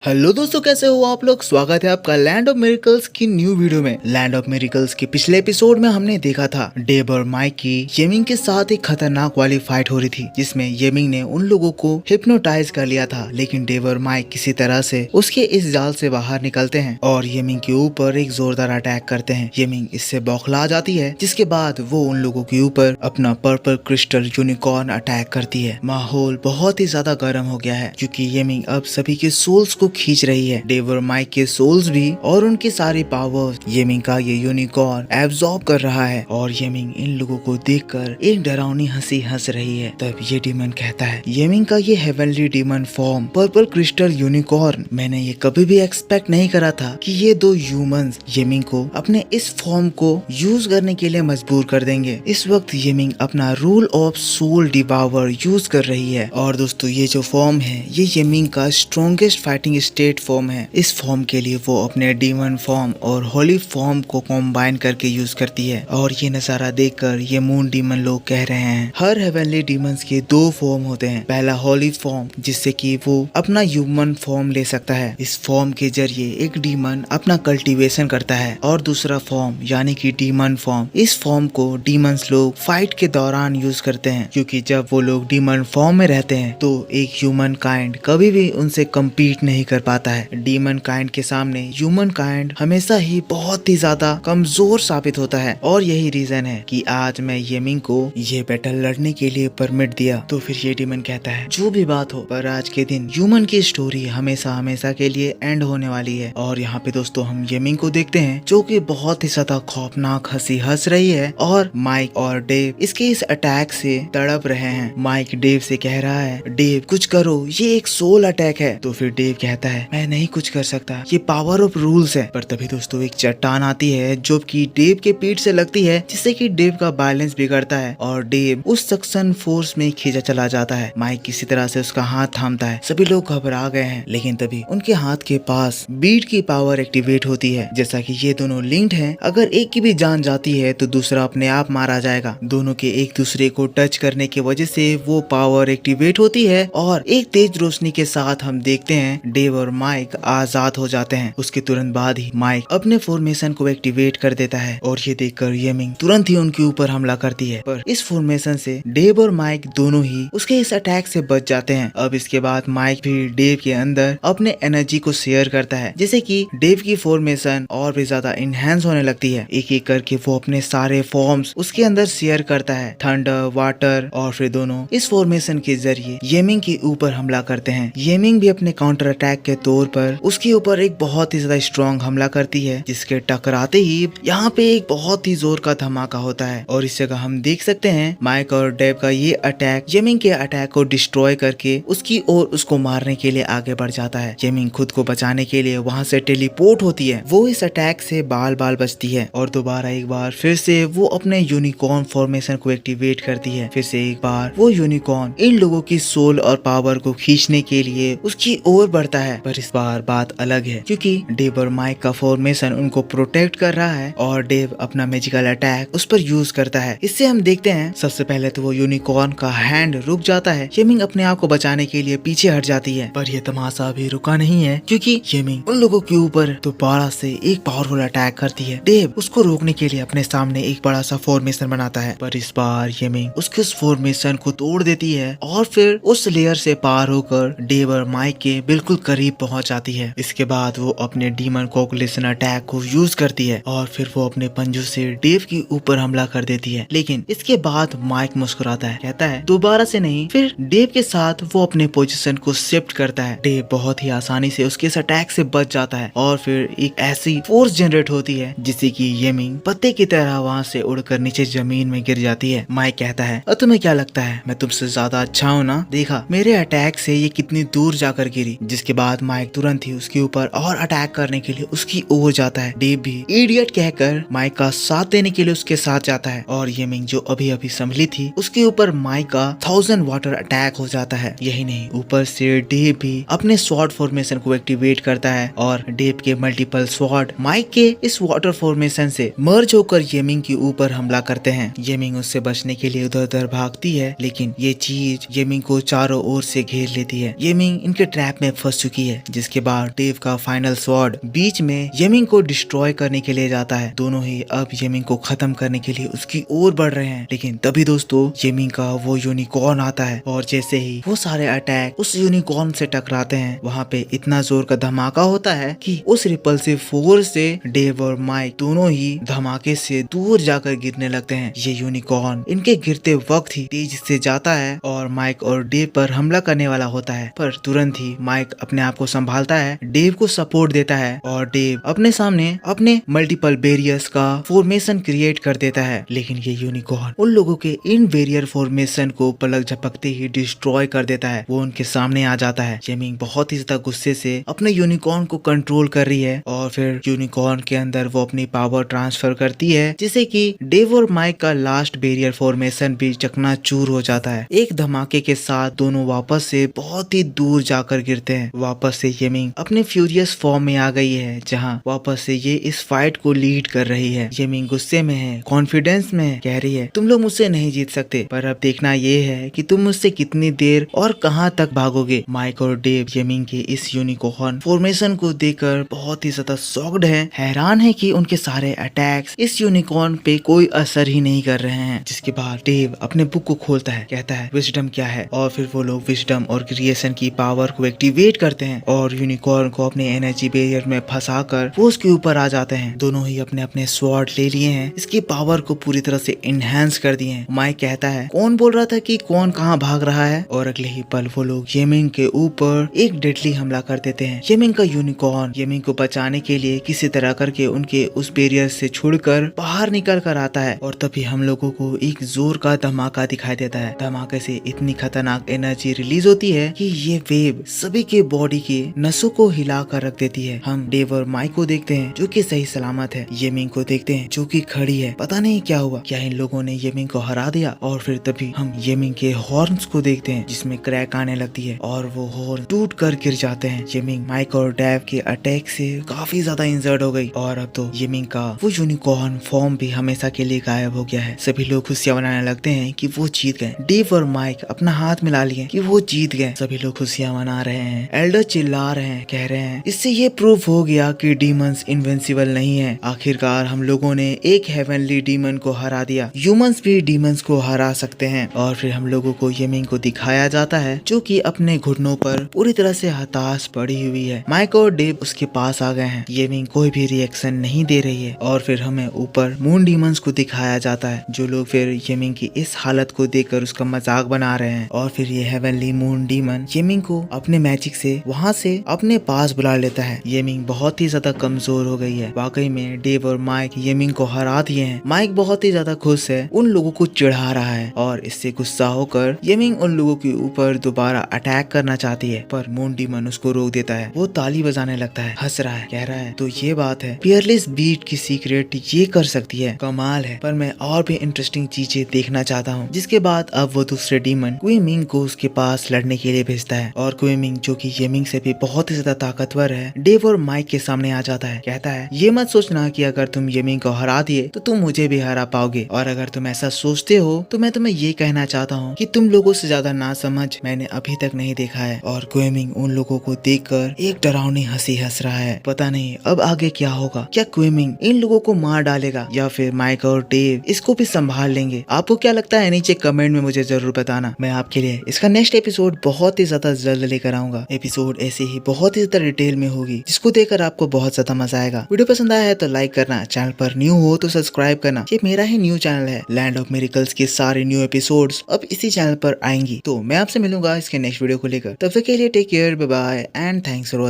Hello दोस्तों, कैसे हो आप लोग। स्वागत है आपका लैंड ऑफ मिरेकल्स की न्यू वीडियो में। लैंड ऑफ मिरेकल्स के पिछले एपिसोड में हमने देखा था डेब और माइक की येमिंग के साथ एक खतरनाक वाली फाइट हो रही थी, जिसमें येमिंग ने उन लोगों को हिप्नोटाइज कर लिया था। लेकिन डेब और माइक किसी तरह से उसके इस जाल से बाहर निकलते हैं और येमिंग के ऊपर एक जोरदार अटैक करते हैं। येमिंग इससे बौखला जाती है, जिसके बाद वो उन लोगों के ऊपर अपना पर्पल क्रिस्टल यूनिकॉर्न अटैक करती है। माहौल बहुत ही ज्यादा गर्म हो गया है, क्योंकि येमिंग अब सभी के सोल्स को खींच रही है। डेव और माइक के सोल्स भी और उनकी सारी पावर्स येमिंग का ये यूनिकॉर्न एब्जॉर्ब कर रहा है। और येमिंग इन लोगों को देखकर एक डरावनी हंसी हंस रही है। तब ये डीमन कहता है, येमिंग का ये heavenly demon form purple crystal unicorn, मैंने ये कभी भी एक्सपेक्ट नहीं करा था कि ये दो ह्यूमंस येमिंग को अपने इस फॉर्म को यूज करने के लिए मजबूर कर देंगे। इस वक्त येमिंग अपना रूल ऑफ सोल डिवावर यूज कर रही है। और दोस्तों, ये जो फॉर्म है ये येमिंग का स्ट्रॉन्गेस्ट फाइटिंग स्टेट फॉर्म है। इस फॉर्म के लिए वो अपने डीमन फॉर्म और होली फॉर्म को कॉम्बाइन करके यूज करती है। और ये नजारा देखकर ये मून डीमन लोग कह रहे हैं, हर हेवनली डीमंस के दो फॉर्म होते हैं। पहला होली फॉर्म, जिससे कि वो अपना ह्यूमन फॉर्म ले सकता है। इस फॉर्म के जरिए एक डीमन अपना कल्टीवेशन करता है। और दूसरा फॉर्म यानी कि डीमन फॉर्म, इस फॉर्म को डीमंस लोग फाइट के दौरान यूज करते हैं, क्योंकि जब वो लोग डीमन फॉर्म में रहते हैं तो एक ह्यूमन काइंड कभी भी उनसे कम्पीट नहीं कर पाता है। डीमन काइंड के सामने ह्यूमन काइंड हमेशा ही बहुत ही ज्यादा कमजोर साबित होता है। और यही रीजन है कि आज मैं येमिंग को ये बैटल लड़ने के लिए परमिट दिया। तो फिर ये डीमन कहता है, जो भी बात हो, पर आज के दिन ह्यूमन की स्टोरी हमेशा हमेशा के लिए एंड होने वाली है। और यहाँ पे दोस्तों हम येमिंग को देखते हैं, जो कि बहुत ही ज्यादा खौफनाक हंसी हंस रही है। और माइक और डेव इसके इस अटैक से तड़प रहे हैं। माइक डेव से कह रहा है, डेव कुछ करो, ये एक सोल अटैक है। तो फिर डेव कहता है, मैं नहीं कुछ कर सकता, ये पावर ऑफ रूल्स है। पर तभी दोस्तों एक चट्टान आती है जो कि डेव के पीठ से लगती है, जिससे कि डेव का बैलेंस बिगड़ता है और डेव उस सक्शन फोर्स में खींचा चला जाता है। माइक किसी तरह से उसका हाथ थामता है। सभी लोग घबरा गए हैं, लेकिन तभी उनके हाथ के पास बीट की पावर एक्टिवेट होती है। जैसा कि ये दोनों लिंक्ड हैं, अगर एक की भी जान जाती है तो दूसरा अपने आप मारा जाएगा। दोनों के एक दूसरे को टच करने की वजह से वो पावर एक्टिवेट होती है और एक तेज रोशनी के साथ हम देखते हैं डेव और माइक आजाद हो जाते हैं। उसके तुरंत बाद ही माइक अपने फॉर्मेशन को एक्टिवेट कर देता है और ये देखकर येमिंग तुरंत ही उनके ऊपर हमला करती है। पर इस फॉर्मेशन से डेव और माइक दोनों ही उसके इस अटैक से बच जाते हैं। अब इसके बाद माइक भी डेव के अंदर अपने एनर्जी को शेयर करता है, जिससे कि डेव की फॉर्मेशन और भी ज्यादा इनहेंस होने लगती है। एक एक करके वो अपने सारे फॉर्म्स उसके अंदर शेयर करता है, थंडर, वाटर, और फिर दोनों इस फॉर्मेशन के जरिए येमिंग के ऊपर हमला करते हैं। येमिंग भी अपने काउंटर अटैक के तौर पर उसके ऊपर एक बहुत ही ज्यादा स्ट्रॉन्ग हमला करती है, जिसके टकराते ही यहाँ पे एक बहुत ही जोर का धमाका होता है। और इस जगह हम देख सकते हैं माइक और डेव का ये अटैक येमिंग के अटैक को डिस्ट्रॉय करके उसकी ओर उसको मारने के लिए आगे बढ़ जाता है। येमिंग खुद को बचाने के लिए वहाँ से टेलीपोर्ट होती है। वो इस अटैक से बाल बाल बचती है और दोबारा एक बार फिर से वो अपने यूनिकॉर्न फॉर्मेशन को एक्टिवेट करती है। फिर से एक बार वो यूनिकॉर्न इन लोगों की सोल और पावर को खींचने के लिए उसकी ओर बढ़ता है। पर इस बार बात अलग है, क्योंकि डेव और माइक का फॉर्मेशन उनको प्रोटेक्ट कर रहा है और डेव अपना मैजिकल अटैक उस पर यूज करता है। इससे हम देखते हैं सबसे पहले तो वो यूनिकॉर्न का हैंड रुक जाता है। येमिंग अपने आप को बचाने के लिए पीछे हट जाती है, पर यह तमाशा अभी रुका नहीं है, क्योंकि येमिंग उन लोगों के ऊपर दोबारा से एक पावरफुल अटैक करती है। डेव उसको रोकने के लिए अपने सामने एक बड़ा सा फॉर्मेशन बनाता है, पर इस बार येमिंग उसके उस फॉर्मेशन को तोड़ देती है और फिर उस लेयर से पार होकर डेव और माइक के बिल्कुल करीब पहुंच जाती है। इसके बाद वो अपने डीमन कोकुलेशन अटैक को यूज करती है और फिर वो अपने पंजों से डेव के ऊपर हमला कर देती है। लेकिन इसके बाद माइक मुस्कुराता है, कहता है दोबारा से नहीं। फिर डेव के साथ वो अपने पोजीशन को शिफ्ट करता है। डेव बहुत ही आसानी से उसके इस अटैक से बच जाता है और फिर एक ऐसी फोर्स जनरेट होती है जिससे कि येमिंग पत्ते की तरह वहाँ से उड़कर नीचे जमीन में गिर जाती है। माइक कहता है, और तुम्हें क्या लगता है मैं तुमसे ज्यादा अच्छा हूँ ना? देखा मेरे अटैक से ये कितनी दूर जाकर गिरी। जिसके बाद माइक तुरंत ही उसके ऊपर और अटैक करने के लिए उसकी ओर जाता है। डेव भी इडियट कहकर माइक का साथ देने के लिए उसके साथ जाता है और येमिंग जो अभी अभी संभली थी उसके ऊपर माइक का 1000 वाटर अटैक हो जाता है। यही नहीं, ऊपर से डेव भी अपने स्वॉर्ड फॉर्मेशन को एक्टिवेट करता है और डेव के मल्टीपल स्वॉर्ड माइक के इस वाटर फॉर्मेशन से मर्ज होकर येमिंग के ऊपर हमला करते हैं। येमिंग उससे बचने के लिए उधर उधर भागती है, लेकिन ये चीज येमिंग को चारों ओर से घेर लेती है। येमिंग इनके ट्रैप में फंस चुकी चुकी है, जिसके बाद डेव का फाइनल स्वॉर्ड बीच में येमिंग को डिस्ट्रॉय करने के लिए जाता है। दोनों ही अब येमिंग को खत्म करने के लिए उसकी ओर बढ़ रहे हैं, लेकिन तभी दोस्तों येमिंग का वो यूनिकॉर्न आता है और जैसे ही वो सारे अटैक उस यूनिकॉर्न से टकराते हैं, वहाँ पे इतना जोर का धमाका होता है कि उस रिपल्सिव फोर्स से डेव और माइक दोनों ही धमाके से दूर जाकर गिरने लगते हैं। ये यूनिकॉर्न इनके गिरते वक्त ही तेज से जाता है और माइक और डेव पर हमला करने वाला होता है, पर तुरंत ही माइक अपने आप को संभालता है, डेव को सपोर्ट देता है और डेव अपने सामने अपने मल्टीपल बैरियर्स का फॉर्मेशन क्रिएट कर देता है। लेकिन ये यूनिकॉर्न उन लोगों के इन बैरियर फॉर्मेशन को पलक झपकते ही डिस्ट्रॉय कर देता है। वो उनके सामने आ जाता है। येमिंग बहुत ही ज्यादा गुस्से से अपने यूनिकॉर्न को कंट्रोल कर रही है और फिर यूनिकॉर्न के अंदर वो अपनी पावर ट्रांसफर करती है, जिससे कि डेव और माइक का लास्ट बैरियर फॉर्मेशन भी चकनाचूर हो जाता है। एक धमाके के साथ दोनों वापस से बहुत ही दूर जाकर गिरते हैं। वापस से येमिंग अपने फ्यूरियस फॉर्म में आ गई है, जहां वापस से ये इस फाइट को लीड कर रही है। येमिंग गुस्से में है, कॉन्फिडेंस में है, कह रही है तुम लोग मुझसे नहीं जीत सकते, पर अब देखना ये है कि तुम मुझसे कितनी देर और कहां तक भागोगे। माइक और डेव येमिंग के इस यूनिकॉर्न फॉर्मेशन को देखकर बहुत ही ज्यादा शॉक्ड है, हैरान है कि उनके सारे अटैक्स इस यूनिकॉर्न पे कोई असर ही नहीं कर रहे हैं। जिसके बाद डेव अपने बुक को खोलता है, कहता है विजडम क्या है, और फिर वो लोग विजडम और क्रिएशन की पावर को एक्टिवेट करते हैं और यूनिकॉर्न को अपने एनर्जी बैरियर में फंसाकर वो उसके ऊपर आ जाते हैं। दोनों ही अपने अपने स्वॉर्ड ले लिए हैं, इसकी पावर को पूरी तरह से इनहेंस कर दिए हैं। माइक कहता है कौन बोल रहा था कि कौन कहाँ भाग रहा है, और अगले ही पल वो लोग येमिंग के ऊपर एक डेडली हमला कर देते हैं। येमिंग का यूनिकॉर्न येमिंग को बचाने के लिए किसी तरह करके उनके उस बैरियर से छुड़कर बाहर निकल कर आता है और तभी हम लोगों को एक जोर का धमाका दिखाई देता है। धमाके से इतनी खतरनाक एनर्जी रिलीज होती है कि ये वेव सभी के बॉडी के नसों को हिला कर रख देती है। हम डेव और माइक को देखते हैं जो कि सही सलामत है, येमिंग को देखते हैं जो कि खड़ी है। पता नहीं क्या हुआ, क्या इन लोगों ने येमिंग को हरा दिया। और फिर तभी हम येमिंग के हॉर्न्स को देखते हैं जिसमें क्रैक आने लगती है और वो हॉर्न टूट कर गिर जाते हैं। येमिंग माइक और डेव के अटैक से काफी ज्यादा इंजर्ड हो गई और अब तो येमिंग का वो यूनिकॉर्न फॉर्म भी हमेशा के लिए गायब हो गया है। सभी लोग खुशियां मनाने लगते हैं कि वो जीत गए। डेव और माइक अपना हाथ मिला लिए कि वो जीत गए। सभी लोग खुशियां मना रहे हैं, एल्डर चिल्ला रहे हैं, कह रहे हैं इससे ये प्रूफ हो गया कि डीमंस इनविंसिबल नहीं है। आखिरकार हम लोगों ने एक हेवनली डीमन को हरा दिया, ह्यूमंस भी डीमंस को हरा सकते हैं। और फिर हम लोगों को येमिंग को दिखाया जाता है जो कि अपने घुटनों पर पूरी तरह से हताश पड़ी हुई है। माइक और डेव उसके पास आ गए हैं। येमिंग कोई भी रिएक्शन नहीं दे रही है और फिर हमें ऊपर मून डीमंस को दिखाया जाता है, जो लोग फिर येमिंग की इस हालत को देखकर उसका मजाक बना रहे हैं। और फिर ये हेवनली मून डीमन येमिंग को अपने मैजिक से वहाँ से अपने पास बुला लेता है। येमिंग बहुत ही ज्यादा कमजोर हो गई है। वाकई में डेव और माइक येमिंग को हरा दिए हैं। माइक बहुत ही ज्यादा खुश है, उन लोगों को चिढ़ा रहा है और इससे गुस्सा होकर येमिंग उन लोगों के ऊपर दोबारा अटैक करना चाहती है, पर मून डीमन उसको रोक देता है। वो ताली बजाने लगता है, हंस रहा है, कह रहा है तो ये बात है, पियरलेस बीट की सीक्रेट ये कर सकती है, कमाल है। पर मैं और भी इंटरेस्टिंग चीजें देखना चाहता हूँ। जिसके बाद अब वो दूसरे डीमन क्वेमिंग को उसके पास लड़ने के लिए भेजता है और क्वेमिंग जो कि येमिंग से भी बहुत ही ज्यादा ताकतवर है, डेव और माइक के सामने आ जाता है। कहता है ये मत सोचना कि अगर तुम येमिंग को हरा दिए तो तुम मुझे भी हरा पाओगे, और अगर तुम ऐसा सोचते हो तो मैं तुम्हें ये कहना चाहता हूँ कि तुम लोगों से ज्यादा नासमझ मैंने अभी तक नहीं देखा है। और क्वेमिंग उन लोगों को देखकर एक डरावनी हंसी हंस रहा है। पता नहीं अब आगे क्या होगा, क्या क्वेमिंग इन लोगों को मार डालेगा या फिर माइक और डेव इसको भी संभाल लेंगे। आपको क्या लगता है नीचे कमेंट में मुझे जरूर बताना। मैं आपके लिए इसका नेक्स्ट एपिसोड बहुत ही ज्यादा जल्द लेकर आऊंगा। एपिसोड ऐसे ही बहुत ही ज्यादा डिटेल में होगी जिसको देखकर आपको बहुत ज्यादा मजा आएगा। वीडियो पसंद आया है तो लाइक करना, चैनल पर न्यू हो तो सब्सक्राइब करना। ये मेरा ही न्यू चैनल है, लैंड ऑफ मिरेकल्स के सारे न्यू एपिसोड्स अब इसी चैनल पर आएंगी। तो मैं आपसे मिलूंगा इसके नेक्स्ट वीडियो को लेकर। तब तक के लिए take care, bye bye and thanks for watching.